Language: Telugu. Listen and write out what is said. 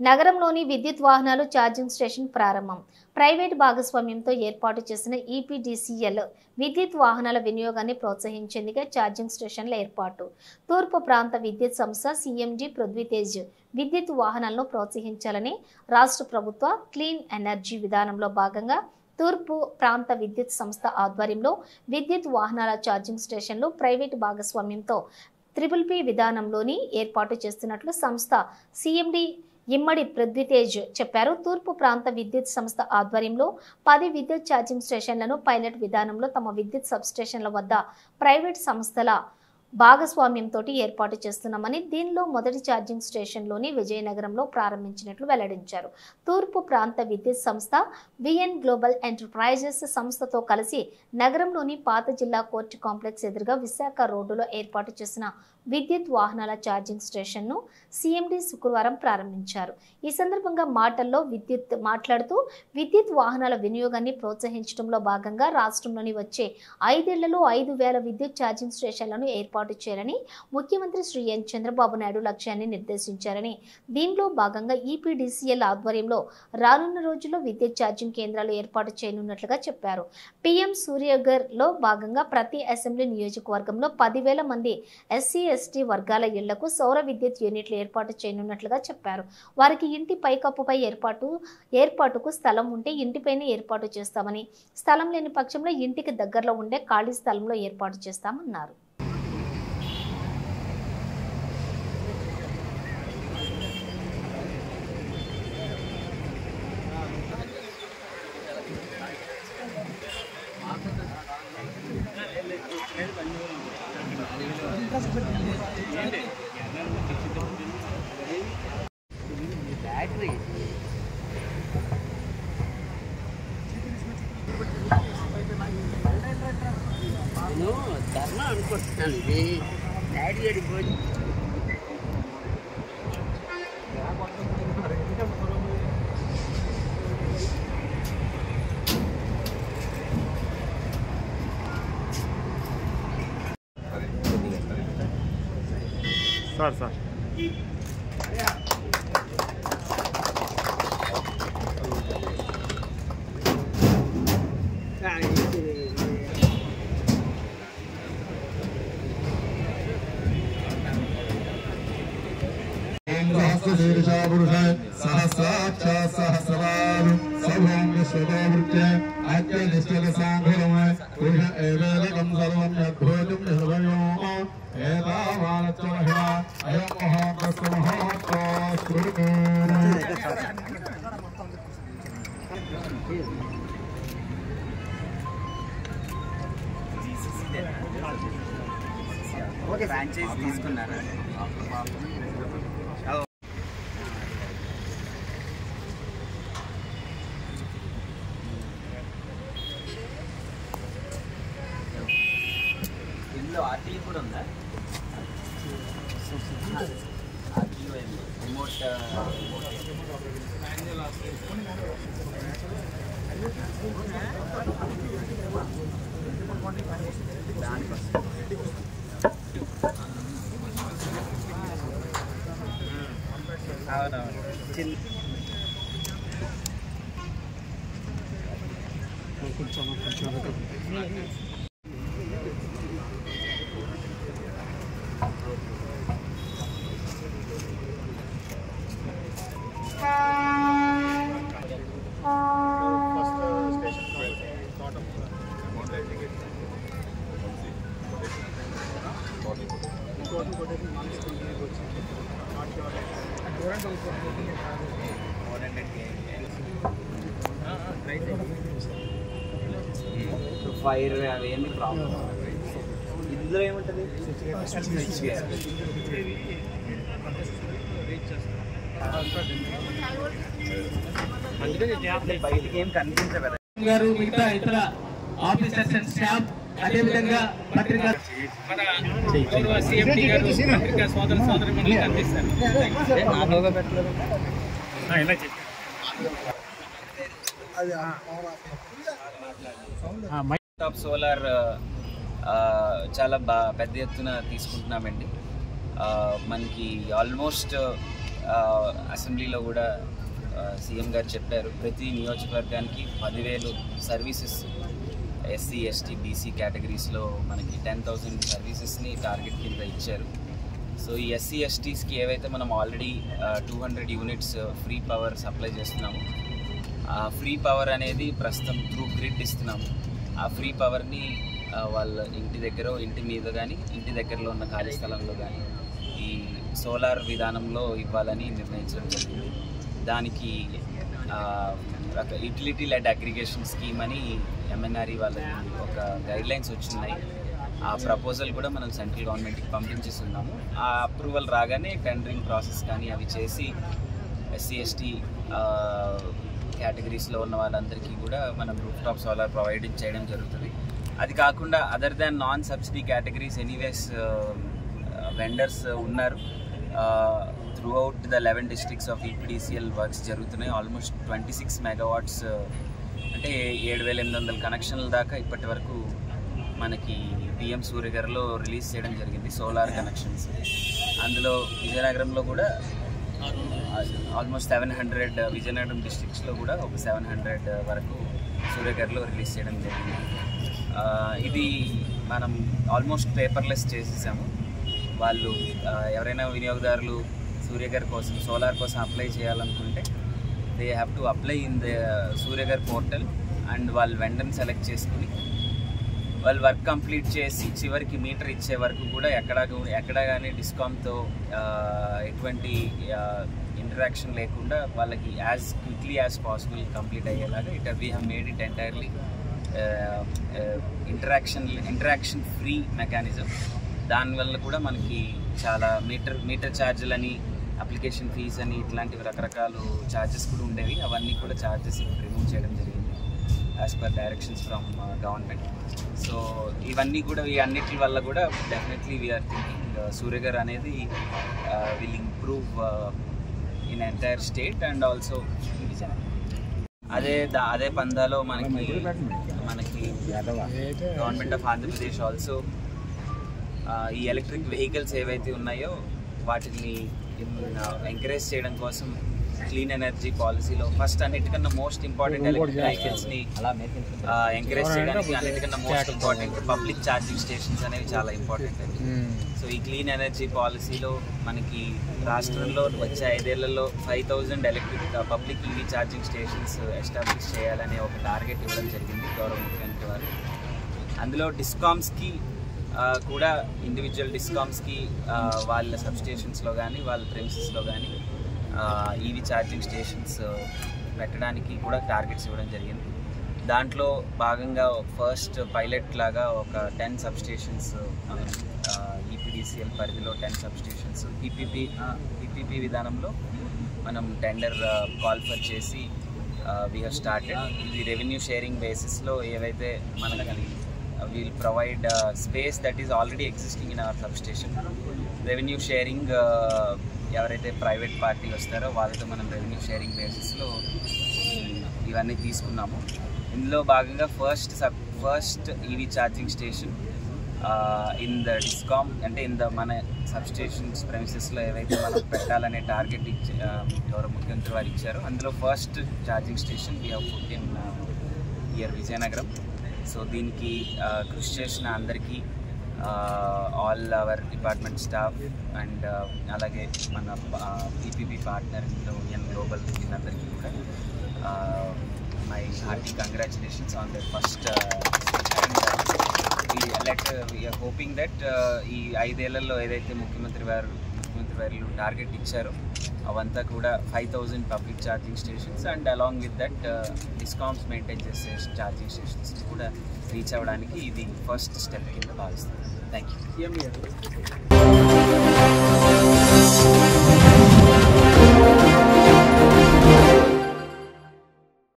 నగరంలోని విద్యుత్ వాహనాలు ఛార్జింగ్ స్టేషన్ ప్రారంభం. ప్రైవేట్ భాగస్వామ్యంతో ఏర్పాటు చేసిన ఈపీడీసీఎల్ విద్యుత్ వాహనాల వినియోగాన్ని ప్రోత్సహించేందుకే ఛార్జింగ్ స్టేషన్ల ఏర్పాటు. తూర్పు ప్రాంత విద్యుత్ సంస్థ సీఎండీ పృథ్వీతేజ్ విద్యుత్ వాహనాలను ప్రోత్సహించాలని రాష్ట్ర ప్రభుత్వ క్లీన్ ఎనర్జీ విధానంలో భాగంగా తూర్పు ప్రాంత విద్యుత్ సంస్థ ఆధ్వర్యంలో విద్యుత్ వాహనాల ఛార్జింగ్ స్టేషన్లు ప్రైవేట్ భాగస్వామ్యంతో ట్రిపుల్ పి విధానంలోని ఏర్పాటు చేస్తున్నట్లు సంస్థ సీఎండీ ఇమ్మడి పృథ్వీతేజ్ చెప్పారు. తూర్పు ప్రాంత విద్యుత్ సంస్థ ఆధ్వర్యంలో 10 విద్యుత్ ఛార్జింగ్ స్టేషన్లను పైలట్ విధానంలో తమ విద్యుత్ సబ్ స్టేషన్ల వద్ద ప్రైవేట్ సంస్థల భాగస్వామ్యంతో ఏర్పాటు చేస్తున్నామని, దీనిలో మొదటి ఛార్జింగ్ స్టేషన్లోని విజయనగరంలో ప్రారంభించినట్లు వెల్లడించారు. తూర్పు ప్రాంత విద్యుత్ సంస్థ విఎన్ గ్లోబల్ ఎంటర్ప్రైజెస్ సంస్థతో కలిసి నగరంలోని పాత జిల్లా కోర్టు కాంప్లెక్స్ ఎదురుగా విశాఖ రోడ్డులో ఏర్పాటు చేసిన విద్యుత్ వాహనాల ఛార్జింగ్ స్టేషన్ను సీఎండీ శుక్రవారం ప్రారంభించారు. ఈ సందర్భంగా మాట్లాడుతూ విద్యుత్ వాహనాల వినియోగాన్ని ప్రోత్సహించడంలో భాగంగా రాష్ట్రంలోని వచ్చే 5 ఏళ్లలో 5,000 విద్యుత్ ఛార్జింగ్ స్టేషన్లను ఏర్పాటు చేయాలని ముఖ్యమంత్రి శ్రీ ఎన్ చంద్రబాబు నాయుడు లక్ష్యాన్ని నిర్దేశించారని, దీనిలో భాగంగా ఈపీడీసీఎల్ ఆధ్వర్యంలో రానున్న రోజుల్లో విద్యుత్ ఛార్జింగ్ కేంద్రాలు ఏర్పాటు చేయనున్నట్లుగా చెప్పారు. పీఎం సూర్యఘర్ లో భాగంగా ప్రతి అసెంబ్లీ నియోజకవర్గంలో 10,000 మంది ఎస్సీ/ఎస్టీ వర్గాల ఇళ్లకు సౌర విద్యుత్ యూనిట్లు ఏర్పాటు చేయనున్నట్లుగా చెప్పారు. వారికి ఇంటి పైకప్పుపై ఏర్పాటుకు స్థలం ఉంటే ఇంటిపైనే ఏర్పాటు చేస్తామని, స్థలం లేని పక్షంలో ఇంటికి దగ్గరలో ఉండే ఖాళీ స్థలంలో ఏర్పాటు చేస్తామన్నారు. ధర్నా అనుకుంటున్నాను. ఇది డాడీ అడిగిపోయి సార్ सहस्राक्षसहस्रारु सर्वं विश्वदोवृत्य अत्यनिष्ठलसाङ्घरमय पुरुष एवेदकं सर्वं यद्भोजं निर्वयो एतावानच्चमहिमा अयं महाप्रस्थमहोत्तस्कृतम् ఫ్రాంచైజ్ తీసుకున్నారా? ఇందులో ఆర్టీ కూడా ఉందా? రిమోట్ అవునవును. కొంచెం ఫైర్ అవేమి ప్రాబ్లం. ఇందులో ఏముంటుంది? బయటికి ఏం కనిపించదు. మిగతా ఇతర ఆఫీసర్స్ అండ్ స్టాఫ్, అదేవిధంగా పత్రికా సీఎండీ గారు పత్రికా సోదరులు కనిపిస్తారు. సోలార్ చాలా పెద్ద ఎత్తున తీసుకుంటున్నామండి. మనకి ఆల్మోస్ట్ అసెంబ్లీలో కూడా సీఎం గారు చెప్పారు, ప్రతి నియోజకవర్గానికి 10,000 సర్వీసెస్ ఎస్సీ ఎస్టీ బీసీ కేటగిరీస్లో మనకి 10,000 సర్వీసెస్ని టార్గెట్ కింద ఇచ్చారు. సో ఈ ఎస్సీ ఎస్టీస్కి ఏవైతే మనం already 200 units free power supply చేస్తున్నాము, ఆ ఫ్రీ పవర్ అనేది ప్రస్తుతం త్రూ గ్రిడ్ ఇస్తున్నాము. ఆ ఫ్రీ పవర్ని వాళ్ళ ఇంటి దగ్గర, ఇంటి మీద కానీ ఇంటి దగ్గరలో ఉన్న ఖాళీ స్థలంలో కానీ ఈ సోలార్ విధానంలో ఇవ్వాలని నిర్ణయించడం జరిగింది. దానికి ఒక యూటిలిటీ లెడ్ అగ్రిగేషన్ స్కీమ్ అని MNRE వాళ్ళకి ఒక గైడ్లైన్స్ వచ్చినాయి. ఆ ప్రపోజల్ కూడా మనం సెంట్రల్ గవర్నమెంట్కి పంపించేస్తున్నాము. ఆ అప్రూవల్ రాగానే టెండరింగ్ ప్రాసెస్ కానీ అవి చేసి ఎస్సీ ఎస్టీ కేటగిరీస్లో ఉన్న వాళ్ళందరికీ కూడా మనం రూఫ్ టాప్ సోలార్ ప్రొవైడ్ చేయడం జరుగుతుంది. అది కాకుండా other than non subsidy categories anyways vendors ఉన్నారు. Throughout the 11 districts of EPDCL works జరుగుతున్నాయి. ఆల్మోస్ట్ 26 మెగావాట్స్ అంటే 7,800 కనెక్షన్ల దాకా ఇప్పటి వరకు మనకి PM సూర్యగారిలో రిలీజ్ చేయడం జరిగింది సోలార్ కనెక్షన్స్. అందులో విజయనగరంలో కూడా ఆల్మోస్ట్ 700, విజయనగరం డిస్ట్రిక్ట్స్లో కూడా ఒక 700 వరకు సూర్యగారిలో రిలీజ్ చేయడం జరిగింది. ఇది మనం ఆల్మోస్ట్ పేపర్లెస్ చేసేసాము. వాళ్ళు ఎవరైనా వినియోగదారులు సూర్యగారి కోసం సోలార్ కోసం అప్లై చేయాలనుకుంటే they have to apply in the సూర్యగారి పోర్టల్ అండ్ వాళ్ళు వెండర్ని సెలెక్ట్ చేసుకుని వాళ్ళు వర్క్ కంప్లీట్ చేసి చివరికి మీటర్ ఇచ్చే వరకు కూడా ఎక్కడ కానీ డిస్కామ్తో ఎటువంటి ఇంటరాక్షన్ లేకుండా వాళ్ళకి as quickly as possible complete అయ్యేలాగా we have made it entirely interaction free mechanism. దానివల్ల కూడా మనకి చాలా మీటర్ ఛార్జీలని, అప్లికేషన్ ఫీజ్ అని ఇట్లాంటివి రకరకాల ఛార్జెస్ కూడా ఉండేవి. అవన్నీ కూడా ఛార్జెస్ రిమూవ్ చేయడం జరిగింది as per directions from government. So ఇవన్నీ కూడా ఈ అన్నిటి వల్ల కూడా డెఫినెట్లీ వీఆర్ థింకింగ్ సూర్యగారు అనేది will improve in entire state and also Vizianagaram. అదే పందాలో మనకి గవర్నమెంట్ ఆఫ్ ఆంధ్రప్రదేశ్ ఆల్సో ఈ ఎలక్ట్రిక్ వెహికల్స్ ఏవైతే ఉన్నాయో వాటిని ఎంకరేజ్ చేయడం కోసం క్లీన్ ఎనర్జీ పాలసీలో ఫస్ట్ అన్నిటికన్నా మోస్ట్ ఇంపార్టెంట్ ఎలక్ట్రిక్ వెహికల్స్ని ఎంకరేజ్ చేయడానికి అన్నిటికన్నా most important public charging stations అనేవి చాలా ఇంపార్టెంట్ అండి. సో ఈ క్లీన్ ఎనర్జీ పాలసీలో మనకి రాష్ట్రంలో వచ్చే 5 ఏళ్లలో 5,000 electric public EV charging stations establish చేయాలనే ఒక టార్గెట్ ఇవ్వడం జరిగింది గౌరవ ముఖ్యమంత్రి వారు. అందులో డిస్కామ్స్కి కూడా ఇండివిజువల్ డిస్కామ్స్కి వాళ్ళ సబ్స్టేషన్స్లో కానీ వాళ్ళ ప్రెమిసెస్లో కానీ EV ఛార్జింగ్ స్టేషన్స్ పెట్టడానికి కూడా టార్గెట్స్ ఇవ్వడం జరిగింది. దాంట్లో భాగంగా ఫస్ట్ పైలట్ లాగా ఒక 10 సబ్స్టేషన్స్ EPDCL పరిధిలో 10 సబ్స్టేషన్స్ PPP విధానంలో మనం టెండర్ కాల్ఫర్ చేసి వీ హ్యావ్ స్టార్టెడ్. ఇది రెవెన్యూ షేరింగ్ బేసిస్లో ఏవైతే మనకి will provide space that is already existing in our substation. Revenue sharing ఎవరైతే ప్రైవేట్ పార్టీ వస్తారో వాళ్ళతో మనం రెవెన్యూ షేరింగ్ బేసిస్లో ఇవన్నీ తీసుకున్నాము. ఇందులో భాగంగా first EV charging station in the discom అంటే మన సబ్స్టేషన్స్ ప్రెమిసెస్లో ఏవైతే మనం పెట్టాలనే టార్గెట్ గౌరవ ముఖ్యమంత్రి వారు ఇచ్చారో అందులో first charging station we have put in here Vizianagaram. So దీనికి కృషి చేసిన అందరికీ all our department staff and అలాగే మన PPP పార్ట్నర్ యూనియన్ గ్లోబల్ అందరికీ కూడా my hearty congratulations on their first. We're hoping that ఈ 5 ఏళ్లలో ఏదైతే ముఖ్యమంత్రి వారు టార్గెట్ ఇచ్చారో అవంతా కూడా 5,000 public charging stations and along with that discoms maintain చేసే ఛార్జింగ్ స్టేషన్స్ కూడా రీచ్ అవ్వడానికి ఇది ఫస్ట్ స్టెప్ కింద భావిస్తాను. Thank you.